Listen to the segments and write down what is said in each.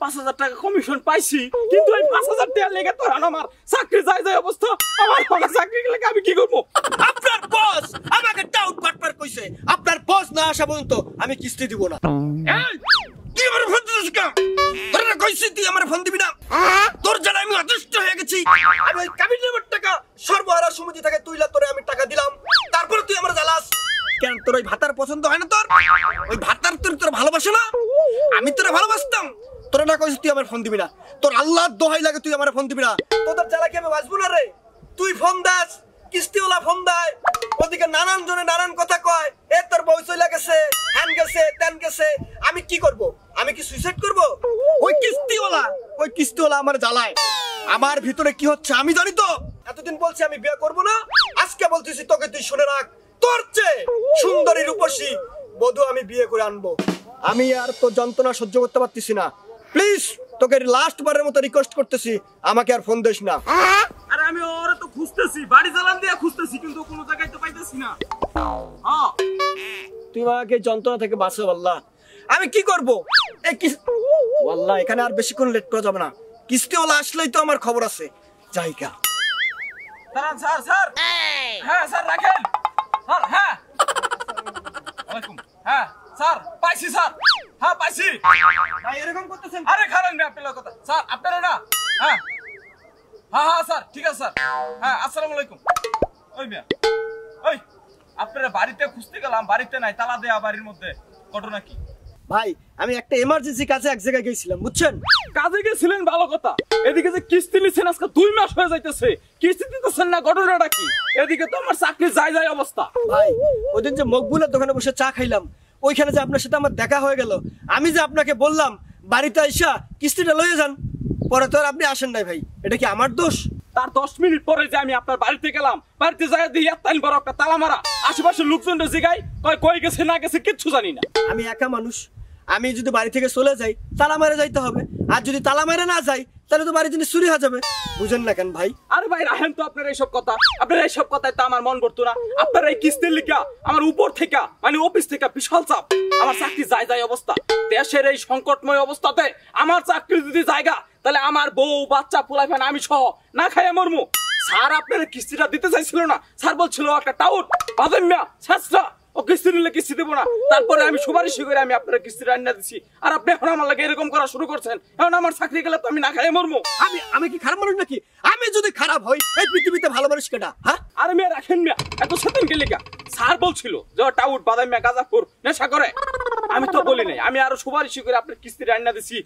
5,000 টাকা কমিশন পাইছি, কিন্তু এই 5,000 টাকা লেগে তো আমার চাকরি যায় অবস্থা। আমার কোনো চাকরি গেলে আমি কি করবো? আপনার বস আমাকে ডাউট বাটপার কইছে, আপনার বস না আসা পর্যন্ত আমি কিস্তি দিব না। তুই আমার ফোন দিছিস কেন? তোর না কইছি তুই আমার ফোন দিবি না? তোর জানা আমি অদৃষ্ট হয়ে গেছি। আমি ওই কাবিনের টাকা সর্বহারা সমিতি থেকে তুইলা তোরে আমি টাকা দিলাম, তারপরে তুই আমার জ্বালাস কেন? তোর ওই ভাতার পছন্দ হয় না? তোর ওই ভাতার তোর ভালোবাসে না? আমি তোরা ভালোবাসতাম। তোরা না কইছিস তুই আমার ফোন দিবি না? তোর আল্লাহর দোহাই লাগে তুই আমার ফোন দিবি না। তোদের জ্বালা কি আমি বাঁচবো না রে? তুই ফোন দাস, কিস্তিওয়ালা ফোন দেয়, ওদিকে নানান জনে নানান কথা কয়, এ তোর বউ চলে গেছে, হ্যান গেছে, তেন গেছে। আমি কি করব? আমি কি সুইসাইড করব? ওই কিস্তিওয়ালা আমার জ্বালায়। আমার ভিতরে কি হচ্ছে আমি জানি তো। এতদিন বলছি আমি বিয়ে করব না, আজকে বলতেছি তোকে তুই শুনে রাখ, তোর চেয়ে সুন্দরী রূপসী বধূ আমি বিয়ে করে আনবো। আমি আর তোর যন্ত্রণা সহ্য করতে পারতেছি না। প্লিজ তোকে লাস্ট বারের মতো রিকোয়েস্ট করতেছি, আমাকে আর ফোন দিস না। আরে আমি ওরে তো খুঁজতেছি, বাড়ি জ্বালান দিয়ে খুঁজতেছি, কিন্তু কোনো জায়গায় তো পাইতেছি না। হ্যাঁ, তুই আমাকে যন্ত্রণা থেকে বাঁচাও আল্লাহ। আমি কি করব? এই আল্লাহ, এখানে আর বেশিক্ষণ লেট করা যাবে না। কিস্তিওয়ালা আসলেই তো আমার খবর আছে। জায়গা দাঁড়ান স্যার, স্যার। হ্যাঁ স্যার, রাখেন স্যার। হ্যাঁ, ওয়ালাইকুম। হ্যাঁ স্যার, পাইছি স্যার। হ্যাঁ পাইছি। ভাই এরকম করতেছেন? আরে খারাপ না আপনার কথা স্যার, আপনারা না। হ্যাঁ হ্যাঁ হ্যাঁ স্যার, ঠিক আছে স্যার। হ্যাঁ, আসসালামু আলাইকুম। ওই মিয়া, ওই আপনারা বাড়িতে খুঁজতে গেলাম, বাড়িতে নাই, তালা দেয়া বাড়ির মধ্যে। ঘটনা কি? ভাই আমি একটা এমার্জেন্সি কাজে এক জায়গায় গেছিলাম, বুঝছেন? কাজে গেছিলেন, ভালো কথা। এদিকে যে কিস্তি নিছেন আজকে 2 মাস হয়ে যাইতেছে, কিস্তি দিতেছেন না, ঘটনাটা কি? এদিকে তো আমার চাকরি যায় অবস্থা। ভাই ওইদিন যে মকবুলের দোকানে বসে চা খাইলাম, ওইখানে যে আপনার সাথে আমার দেখা হয়ে গেল, আমি যে আপনাকে বললাম বাড়িতে আইসা কিস্তিটা লয়ে যান, পরে তো আর আপনি আসেন নাই। ভাই এটা কি আমার দোষ? তার 10 মিনিট পরে যে আমি আপনার বাড়িতে গেলাম, বাড়িতে যাই দিয়ে এতটাই বড় একটা তালা মারা, আশেপাশের লোকজনরা জিগাই কই গেছে না গেছে কিচ্ছু জানি না। আমি একা মানুষ, আমি যদি বাড়ি থেকে চলে যাই তালা মেরে যাইতে হবে, আর যদি তালা মেরে না যাই তাহলে তো বাড়ি জিনিস চুরি হয়ে যাবে। বুঝেন না কেন ভাই? আরে ভাই রাহেন তো আপনার এইসব কথা, আপনার এইসব কথায় তো আমার মন করতো না। আপনার এই কিস্তির লিখা আমার উপর থেকে, মানে অফিস থেকে বিশাল চাপ। আমার চাকরি যায় অবস্থা, দেশের এই সংকটময় অবস্থাতে আমার চাকরি যদি জায়গা, তাহলে আমার বউ বাচ্চা পোলাইফান আমি সহ না খাইয়ে মরমু। স্যার আপনার কিস্তিটা দিতে চাইছিল না, স্যার বলছিল একটা টাউট বাদেন না শেষরা, ও কিস্তি নিলে কিস্তি দেবো না। তারপরে আমি সুপারিশ করে আমি আপনার কিস্তিটা আনিয়ে দিচ্ছি, আর আপনি এখন আমার লাগে এরকম করা শুরু করছেন। এখন আমার চাকরি গেলে তো আমি না খাইয়ে মরমু। আমি কি খারাপ মানুষ নাকি? আমি যদি খারাপ হই এই পৃথিবীতে ভালো মানুষ কেটা? হ্যাঁ, আরে মেয়ে রাখেন মিয়া, এত সেদিন কে লেখা? স্যার বলছিল যে টাউট বাদাম মিয়া গাঁজাখোর নেশা করে। আমি তো বলি নাই, আমি আরো সুপারিশ করে আপনার কিস্তিটা আনিয়ে দিচ্ছি।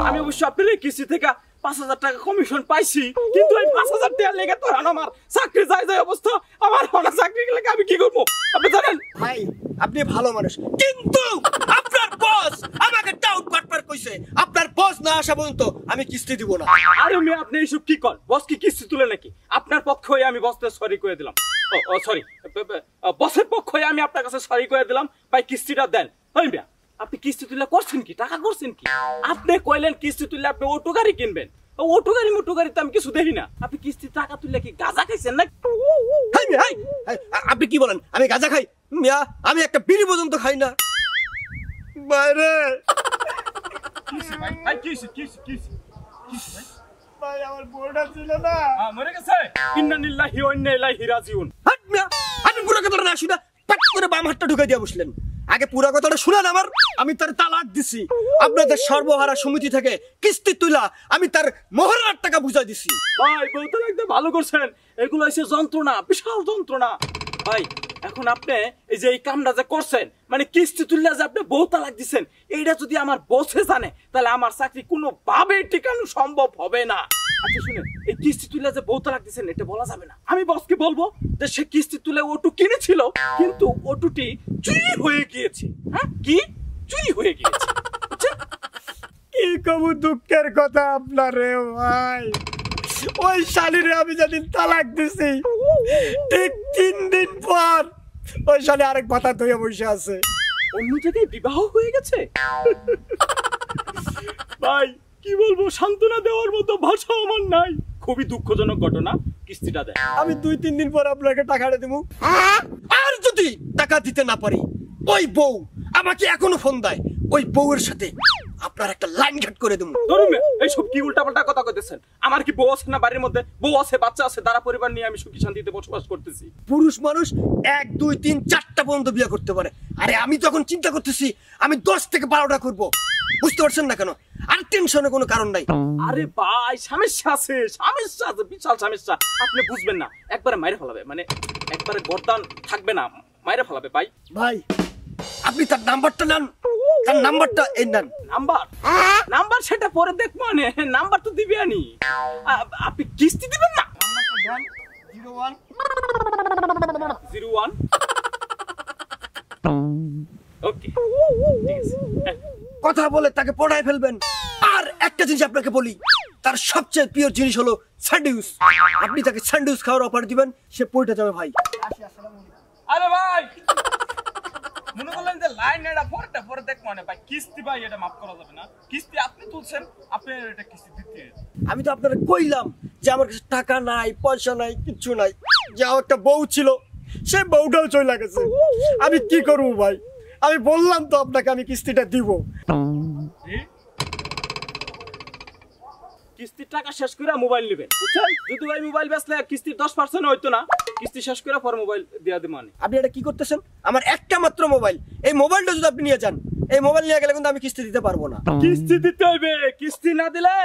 আমি অবশ্য আপনার এই কিস্তি থেকে 5,000 টাকা কমিশন পাইছি, কিন্তু এই 5,000 টাকা লেগে তো আমার চাকরি যায় অবস্থা। আমার কোনো চাকরি গেলে আমি কি করবো আপনি জানেন? ভাই আপনি ভালো মানুষ, কিন্তু আপনার বস আমাকে ডাউট বাটপার কইছে, আপনার বস না আসা পর্যন্ত আমি কিস্তি দিব না। আরে মেয়ে আপনি এইসব কি করেন? বস কি কিস্তি তুলে নাকি? আপনার পক্ষ হয়ে আমি বসতে সরি করে দিলাম। ও সরি, বসের পক্ষ হয়ে আমি আপনার কাছে সরি করে দিলাম। ভাই কিস্তিটা দেন। ওই মিয়া আপনি কিস্তি তুলে করছেন কি? টাকা করছেন কি? আপনি কইলেন কিস্তি তুললে আপনি অটো গাড়ি কিনবেন। অটো গাড়ি মোটো গাড়ি তো আমি কিছু দেখি না। আপনি কিস্তি টাকা তুললে কি গাঁজা খাইছেন না? আপনি কি বলেন? আমি গাঁজা খাই? মিয়া আমি একটা বিড়ি পর্যন্ত খাই না। বাইরে ভাই কি ভাই আমার বোর্ডা ছিল না, মরে গেছে। ইন্না লিল্লাহি ওয়া ইন্না ইলাইহি রাজিউন। হাট মিয়া, আপনি পুরো কথাটা না শুনে পাট করে বাম হাতটা ঢুকাই দিয়া বসলেন। আগে পুরো কথাটা শুনেন আমার। আমি তার তালাক দিছি, আপনাদের সর্বহারা সমিতি থেকে কিস্তি তুলা আমি তার মোহরার টাকা বুঝাই দিছি। ভাই বলতে একদম ভালো করছেন। এগুলো হচ্ছে যন্ত্রণা, বিশাল যন্ত্রণা। ভাই এখন আপনি এই যে এই কামটা যে করছেন, মানে কিস্তি তুললে যে আপনি বউ তালাক দিচ্ছেন, এইটা যদি আমার বসে জানে তাহলে আমার চাকরি কোনো ভাবে টিকানো সম্ভব হবে না। আচ্ছা শুনেন, এই কিস্তি তুলে যে বউ তালাক দিচ্ছেন এটা বলা যাবে না। আমি বসকে বলবো যে সে কিস্তি তুলে অটো কিনেছিল, কিন্তু অটোটি চুরি হয়ে গিয়েছে। হ্যাঁ, কি চুরি হয়ে গিয়েছে? কি কবু দুঃখের কথা আপনার রে ভাই। ওই শালিরে আমি যেদিন তালাক দিছি ঠিক 3 দিন পর ওই শালি আরেক কথা ধুয়ে বসে আছে, অন্য জায়গায় বিবাহ হয়ে গেছে। ভাই কি বলবো, সান্ত্বনা দেওয়ার মতো ভাষা আমার নাই। খুবই দুঃখজনক ঘটনা। কিস্তিটা দেয়। আমি 2-3 দিন পর আপনাকে টাকাটা দেবো। আর যদি টাকা দিতে না পারি, ওই বউ আমাকে এখনো ফোন দেয়, ওই বউয়ের সাথে আপনার একটা লাইন ঘাট করে দেবো। ধরুন এইসব কি উল্টাপাল্টা কথা কইতেছেন? আমার কি বউ আছে না বাড়ির মধ্যে? বউ আছে, বাচ্চা আছে, তারা পরিবার নিয়ে আমি সুখী শান্তিতে বসবাস করতেছি। পুরুষ মানুষ 1 2 3 4টা পর্যন্ত বিয়ে করতে পারে, আরে আমি তখন চিন্তা করতেছি আমি 10 থেকে 12টা করব। বুঝতে পারছেন না কেন? আর টেনশনের কোনো কারণ নাই। আরে ভাই সমস্যা আছে, সমস্যা আছে, বিশাল সমস্যা। আপনি বুঝবেন না, একবারে মাইরে ফেলাবে, মানে একবারে গর্দান থাকবে না, মাইরে ফেলাবে ভাই। ভাই আপনি তার নাম্বারটা নেন, তার নাম্বারটা এই নেন। নাম্বার নাম্বার সেটা পরে দেখবো, মানে নাম্বার তো দিবি আনি। আপনি কিস্তি দিবেন না? নাম্বারটা দেন 01 01 ওকে, কথা বলে তাকে পড়ায় ফেলবেন। আর একটা জিনিস আপনাকে বলি, তার সবচেয়ে প্রিয় জিনিস হলো স্যান্ডউইচ। আপনি তাকে স্যান্ডউইচ খাওয়ার অফার দিবেন, সে পড়ে যাবে ভাই। আরে ভাই মনে করলেন যে লাইন এটা পরে দেখবো, মানে ভাই কিস্তি ভাই এটা মাফ করা যাবে না। কিস্তি আপনি তুলছেন, আপনি এটা কিস্তি দিতে। আমি তো আপনাকে কইলাম যে আমার কাছে টাকা নাই, পয়সা নাই, কিচ্ছু নাই। যে আমার একটা বউ ছিল, সে বউটাও চলে গেছে। আমি কি করবো ভাই? আমি বললাম তো আপনাকে আমি কিস্তিটা দিব। কিস্তির টাকা শেষ করে মোবাইল নেবেন, বুঝছেন? যদি ভাই মোবাইল বেচলে কিস্তির 10% হইতো না, কিস্তি শেষ করে পর মোবাইল দিয়া দিই। মানে আপনি এটা কি করতেছেন? আমার একটা মাত্র মোবাইল, এই মোবাইলটা যদি আপনি নিয়ে যান, এই মোবাইল নিয়ে গেলে কিন্তু আমি কিস্তি দিতে পারবো না। কিস্তি দিতে হইবে, কিস্তি না দিলে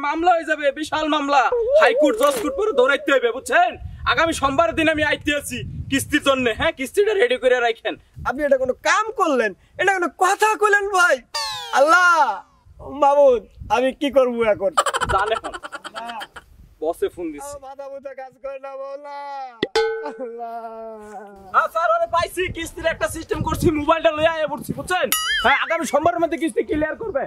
মামলা হয়ে যাবে, বিশাল মামলা। হাইকোর্ট জজ কোর্ট পরে দৌড়াইতে হইবে, বুঝছেন? আগামী সোমবারের দিন আমি আইতে আছি কিস্তির জন্য। হ্যাঁ, কিস্তিটা রেডি করে রাখেন। আপনি এটা কোনো কাম করলেন? এটা কোনো কথা কইলেন ভাই? আল্লাহ মাবুদ, আমি কি করবো এখন? জানে বসে ফোন দিছি। মাথা মুথা কাজ করে না বলা। আল্লাহ স্যার আরে পাইছি, কিস্তির একটা সিস্টেম করছি, মোবাইলটা লইয়া আয়া পড়ছি, বুঝছেন? হ্যাঁ, আগামী সোমবারের মধ্যে কিস্তি ক্লিয়ার করবে।